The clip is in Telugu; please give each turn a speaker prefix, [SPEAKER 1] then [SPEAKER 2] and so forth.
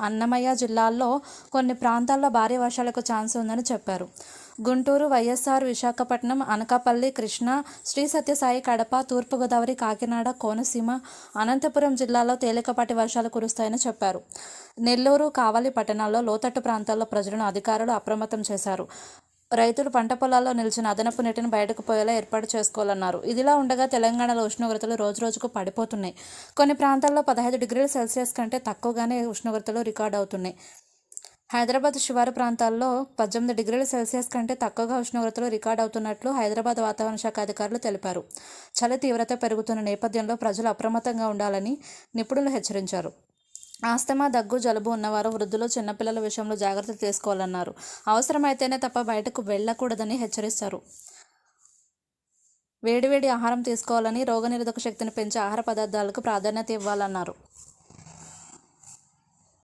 [SPEAKER 1] అన్నమయ్య జిల్లాల్లో కొన్ని ప్రాంతాల్లో భారీ వర్షాలకు ఛాన్స్ ఉందని చెప్పారు. గుంటూరు, వైఎస్ఆర్, విశాఖపట్నం, అనకాపల్లి, కృష్ణా, శ్రీ సత్యసాయి, కడప, తూర్పుగోదావరి, కాకినాడ, కోనసీమ, అనంతపురం జిల్లాల్లో తేలికపాటి వర్షాలు కురుస్తాయని చెప్పారు. నెల్లూరు, కావలి పట్టణాల్లో లోతట్టు ప్రాంతాల్లో ప్రజలను అధికారులు అప్రమత్తం చేశారు. రైతులు పంట పొలాల్లో నిలిచిన అదనపు నీటిని బయటకు పోయేలా ఏర్పాటు చేసుకోవాలన్నారు. ఇదిలా ఉండగా తెలంగాణలో ఉష్ణోగ్రతలు రోజురోజుకు పడిపోతున్నాయి. కొన్ని ప్రాంతాల్లో 15 డిగ్రీల సెల్సియస్ కంటే తక్కువగానే ఉష్ణోగ్రతలు రికార్డు అవుతున్నాయి. హైదరాబాద్ శివారు ప్రాంతాల్లో 18 డిగ్రీల సెల్సియస్ కంటే తక్కువగా ఉష్ణోగ్రతలు రికార్డు అవుతున్నట్లు హైదరాబాద్ వాతావరణ శాఖ అధికారులు తెలిపారు. చలి తీవ్రత పెరుగుతున్న నేపథ్యంలో ప్రజలు అప్రమత్తంగా ఉండాలని నిపుణులు హెచ్చరించారు. ఆస్తమా, దగ్గు, జలుబు ఉన్నవారు, వృద్ధులు, చిన్నపిల్లల విషయంలో జాగ్రత్తలు తీసుకోవాలన్నారు. అవసరమైతేనే తప్ప బయటకు వెళ్లకూడదని హెచ్చరిస్తారు. వేడివేడి ఆహారం తీసుకోవాలని, రోగనిరోధక శక్తిని పెంచే ఆహార పదార్థాలకు ప్రాధాన్యత ఇవ్వాలన్నారు.